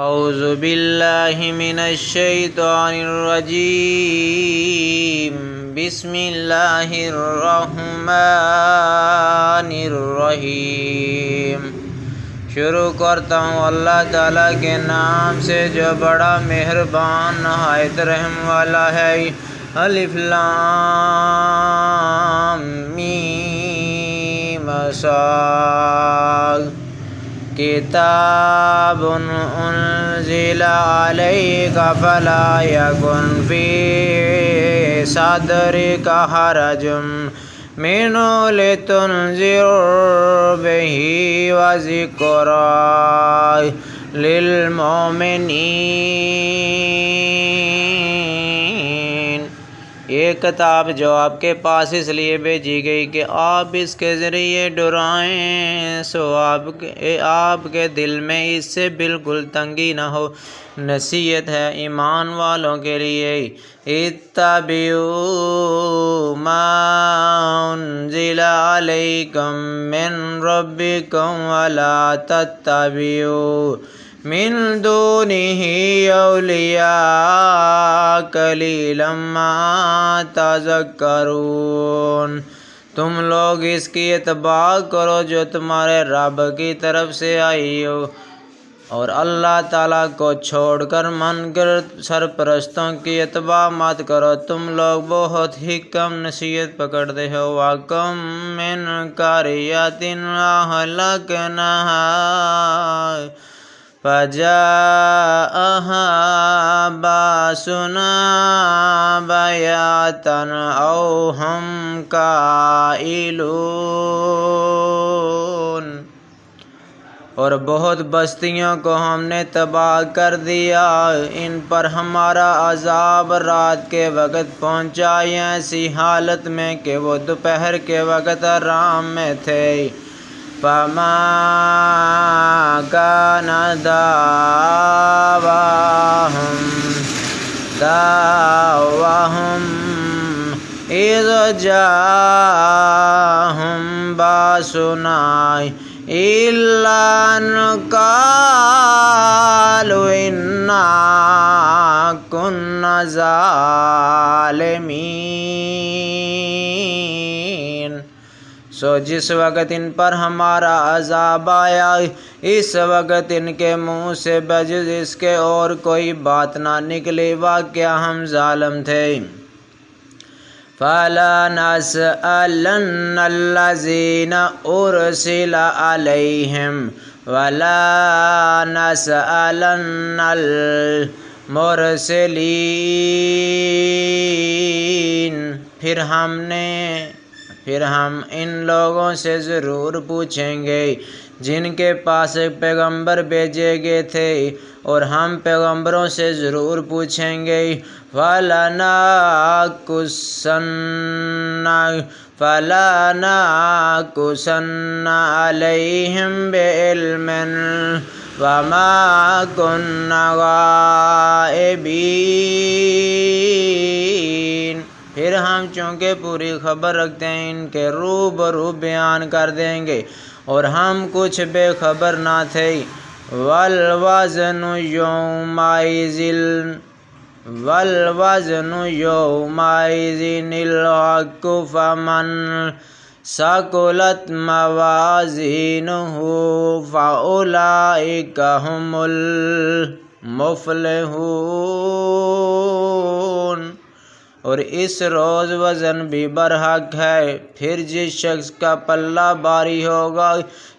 اعوذ باللہ من الشیطان الرجیم بسم اللہ الرحمن الرحیم۔ شروع کرتا ہوں اللہ تعالیٰ کے نام سے جو بڑا مہربان نہایت رحم والا ہے۔ الف لام میم صاد۔ کتاب انزل علیک فلا یکن فی صدرک حرج منہ لتنذر بہ وذکری للمؤمنین۔ یہ کتاب جو آپ کے پاس اس لیے بھیجی گئی کہ آپ اس کے ذریعے ڈرائیں، سو آپ کے دل میں اس سے بالکل تنگی نہ ہو۔ نصیحت ہے ایمان والوں کے لیے۔ اتبعوا ما انزل علیکم من ربکم ولا تتبعوا من دونہ اولیاء قلیلا ما تذکرون۔ تم لوگ اس کی اتباع کرو جو تمہارے رب کی طرف سے آئی ہو، اور اللہ تعالیٰ کو چھوڑ کر منکر سرپرستوں کی اتباع مت کرو، تم لوگ بہت ہی کم نصیحت پکڑتے ہو۔ وَكَم مِّن قَرْيَةٍ أَهْلَكْنَاهَا فَجَاءَهَا بَأْسُنَا بَيَاتًا أَوْ هُمْ قَائِلُونَ۔ اور بہت بستیوں کو ہم نے تباہ کر دیا، ان پر ہمارا عذاب رات کے وقت پہنچا، ایسی حالت میں کہ وہ دوپہر کے وقت آرام میں تھے۔ فَمَا كَانَ دعواهم إِذْ جَاءَهُم بَأْسُنَا إِلَّا أَن قَالُوا إِنَّا كُنَّا ظَالِمِينَ۔ سو جس وقت ان پر ہمارا عذاب آیا، اس وقت ان کے منہ سے بجز اس کے اور کوئی بات نہ نکلی، واقعہ ہم ظالم تھے۔ فَلَا نَسْأَلَنَّ الَّذِينَ أُرْسِلَ عَلَيْهِمْ وَلَا نَسْأَلَنَّ الْمُرْسِلِينَ۔ پھر ہم ان لوگوں سے ضرور پوچھیں گے جن کے پاس پیغمبر بھیجے گئے تھے، اور ہم پیغمبروں سے ضرور پوچھیں گے۔ فَلَنَقُصَّنَّ عَلَيْهِمْ بِعِلْمٍ وَمَا كُنَّا غَائِبِينَ۔ پھر ہم چونکہ پوری خبر رکھتے ہیں ان کے روبرو بیان کر دیں گے، اور ہم کچھ بے خبر نہ تھے۔ وَالْوَزْنُ يَوْمَئِذٍ الْحَقُّ فَمَنْ ثَقُلَتْ مَوَازِينُهُ فَأُولَئِكَ هُمُ الْمُفْلِحُونَ۔ اور اس روز وزن بھی برحق ہے، پھر جس شخص کا پلہ بھاری ہوگا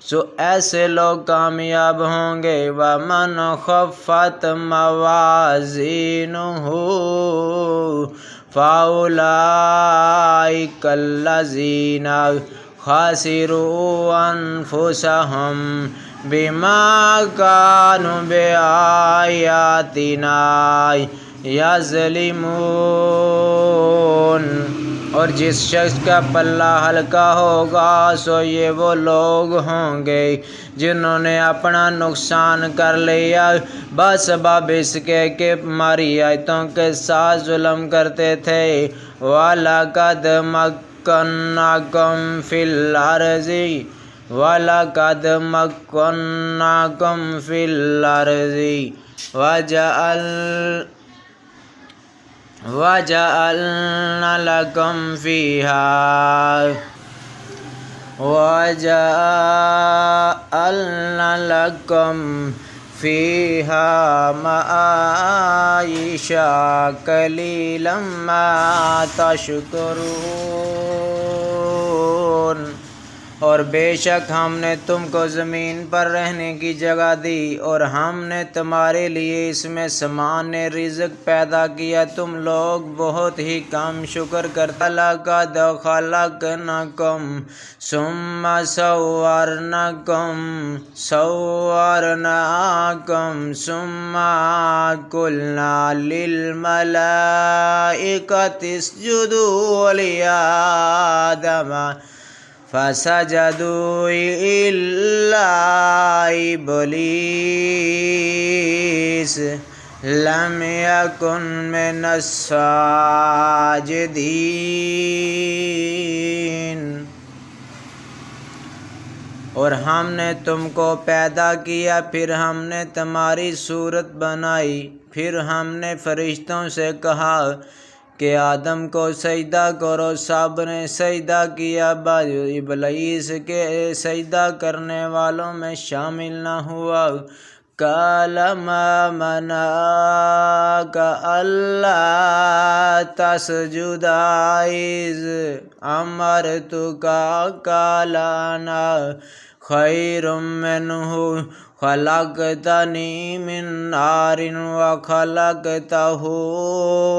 سو ایسے لوگ کامیاب ہوں گے۔ وَمَنْ خَفَّتْ مَوَازِينُهُ فَأُولَئِكَ الَّذِينَ خَسِرُوا أَنفُسَهُمْ بِمَا كَانُوا بِآيَاتِنَا یظلمون۔ اور جس شخص کا پلہ ہلکا ہوگا سو یہ وہ لوگ ہوں گے جنہوں نے اپنا نقصان کر لیا بسبب اس کے کہ ہماری آیتوں کے ساتھ ظلم کرتے تھے۔ وَلَقَدْ مَكَّنَّاكُمْ فِي الْأَرْضِ وَلَقَدْ مَكَّنَّاكُمْ فِي الْأَرْضِ وَجَعَلْنَا لَكُمْ فِيهَا مَعَايِشَ قَلِيلًا مَا تَشْكُرُونَ۔ اور بے شک ہم نے تم کو زمین پر رہنے کی جگہ دی اور ہم نے تمہارے لیے اس میں سامان رزق پیدا کیا، تم لوگ بہت ہی کم شکر کرتے۔ لَقَدْ خَلَقْنَاكُمْ ثُمَّ صَوَّرْنَاكُمْ ثُمَّ قُلْنَا لِلْمَلَائِكَةِ اسْجُدُوا لِآدَمَ فَسَجَدُوا إِلَّا إِبْلِيسَ لَمْ يَكُنْ مِنَ السَّاجِدِينَ۔ اور ہم نے تم کو پیدا کیا، پھر ہم نے تمہاری صورت بنائی، پھر ہم نے فرشتوں سے کہا کہ آدم کو سجدہ کرو، سب نے سجدہ کیا، ابلیس کے سجدہ کرنے والوں میں شامل نہ ہوا۔ قَالَ مَا مَنَعَكَ أَلَّا تَسْجُدَ إِذْ أَمَرْتُكَ؟ قَالَ أَنَا خَيْرٌ مِّنْهُ خَلَقْتَنِي مِن نَّارٍ وَخَلَقْتَهُ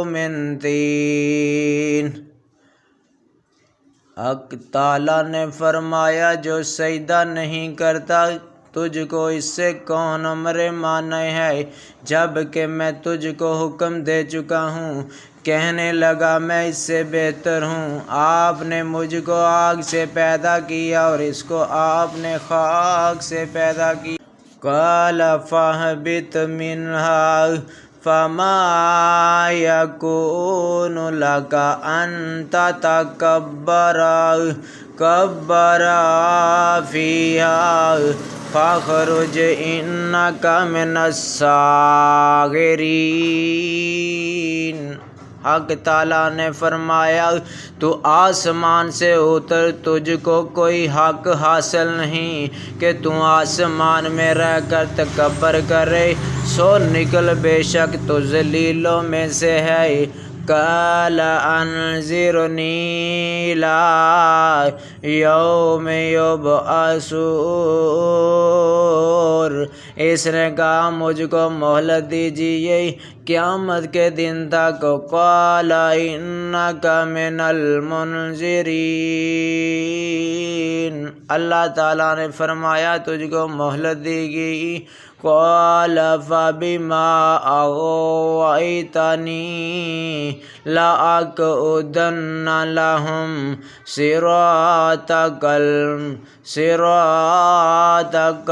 مِن طِينٍ۔ حق تعالیٰ نے فرمایا، جو سجدہ نہیں کرتا تجھ کو اس سے کون امر مانے ہے، جب کہ میں تجھ کو حکم دے چکا ہوں۔ کہنے لگا میں اس سے بہتر ہوں، آپ نے مجھ کو آگ سے پیدا کیا اور اس کو آپ نے خاک سے پیدا کیا۔ قَالَ فَاهْبِطْ مِنْهَا فَمَا يَكُونُ لَكَ أَن تَتَكَبَّرَ فِيهَا فَاخْرُجْ إِنَّكَ مِنَ الصَّاغِرِينَ۔ حق تعالیٰ نے فرمایا، تو آسمان سے اتر، تجھ کو کوئی حق حاصل نہیں کہ تو آسمان میں رہ کر تکبر کرے، سو نکل، بے شک تو ذلیلوں میں سے ہے۔ قَالَ أَنظِرْنِی إِلَىٰ يَوْمِ يُبْعَثُونَ۔ اس نے کہا مجھ کو مہلت دیجیے قیامت کے دن تک۔ قَالَ إِنَّكَ مِنَ الْمُنظَرِينَ۔ اللہ تعالیٰ نے فرمایا تجھ کو مہلت دی گئی۔ قَالَ فَبِمَا أَغْوَيْتَنِي لَأَقْعُدَنَّ لَهُمْ صِرَاطَكَ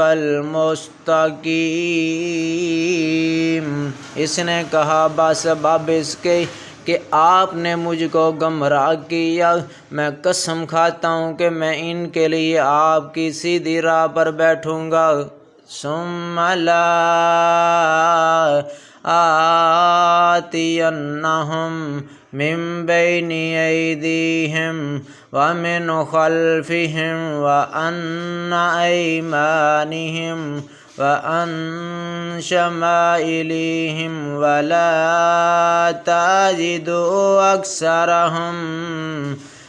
الْمُسْتَقِيمَ۔ اس نے کہا بسبب اس کے کہ آپ نے مجھ کو گمراہ کیا، میں قسم کھاتا ہوں کہ میں ان کے لیے آپ کی سیدھی راہ پر بیٹھوں گا۔ ثُمَّ لَآتِيَنَّهُم مِّن بَيْنِ أَيْدِيهِمْ وَمِنْ خَلْفِهِمْ وَعَنْ أَيْمَانِهِمْ وَعَنْ شَمَائِلِهِمْ وَلَا تَجِدُ أَكْثَرَهُمْ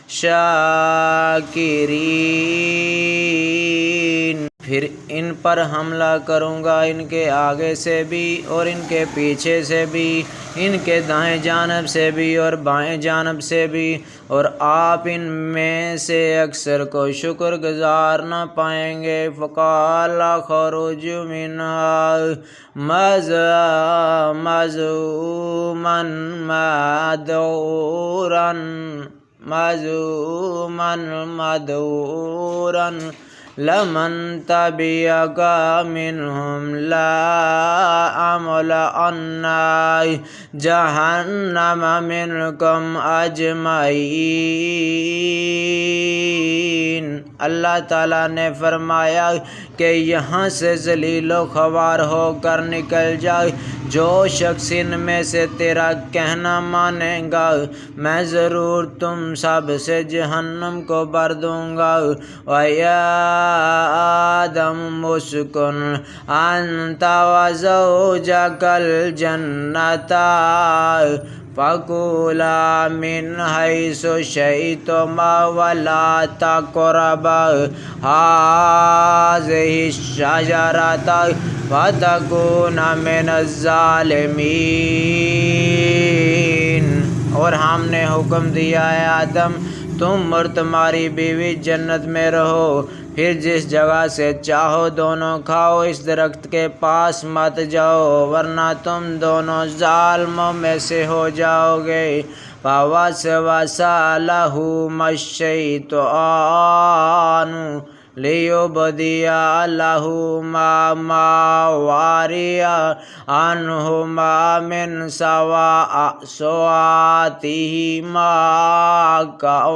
شَاكِرِينَ۔ پھر ان پر حملہ کروں گا، ان کے آگے سے بھی اور ان کے پیچھے سے بھی، ان کے دائیں جانب سے بھی اور بائیں جانب سے بھی، اور آپ ان میں سے اکثر کو شکر گزار نہ پائیں گے۔ فَقَالَ اخْرُجْ مِنْهَا مَذْءُومًا مَّدْحُورًا لَمَن تَبِعَكَ مِنْهُمْ لَأَمْلَأَنَّ جَهَنَّمَ مِنْكُمْ أَجْمَعِينَ۔ اللہ تعالیٰ نے فرمایا کہ یہاں سے ذلیل و خوار ہو کر نکل جائے، جو شخص ان میں سے تیرا کہنا مانے گا میں ضرور تم سب سے جہنم کو بھر دوں گا۔ وَيَا آدَمُ اسْكُنْ أَنْتَ وَزَوْجُكَ الْجَنَّةَ فَكُلَا مِنْ حَيْثُ شِئْتُمَا وَلَا تَقْرَبَا هَٰذِهِ الشَّجَرَةَ فَتَكُونَا مِنَ الظَّالِمِينَ۔ اور ہم نے حکم دیا ہے آدم تم اور تمہاری بیوی جنت میں رہو، پھر جس جگہ سے چاہو دونوں کھاؤ، اس درخت کے پاس مت جاؤ ورنہ تم دونوں ظالموں میں سے ہو جاؤ گے۔ فَوَسْوَسَ لَهُمَا الشَّيْطَانُ لِيُبْدِيَ لَهُمَا مَا وَرِیَ عَنْهُمَا مِنْ سَوْآتِهِمَا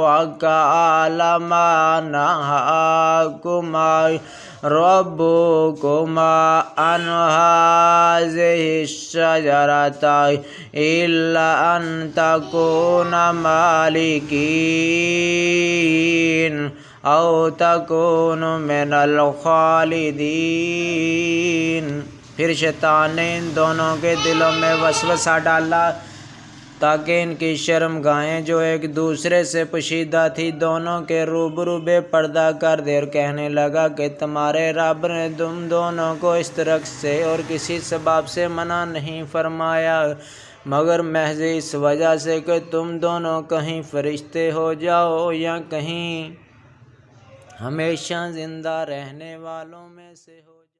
وَقَالَ مَا نَهَاكُمَا رَبُّكُمَا عَنْ هَٰذِهِ الشَّجَرَةِ إِلَّا أَن تَكُونَا مَالِكِينَ أَوْ تَكُونُوا مِنَ الْخَالِدِينَ۔ پھر شیطان نے ان دونوں کے دلوں میں وسوسہ ڈالا تاکہ ان کی شرمگاہیں جو ایک دوسرے سے پوشیدہ تھی دونوں کے روبرو بے پردہ کر دے، اور کہنے لگا کہ تمہارے رب نے تم دونوں کو اس درخت سے اور کسی سبب سے منع نہیں فرمایا مگر محض اس وجہ سے کہ تم دونوں کہیں فرشتے ہو جاؤ یا کہیں ہمیشہ زندہ رہنے والوں میں سے ہو۔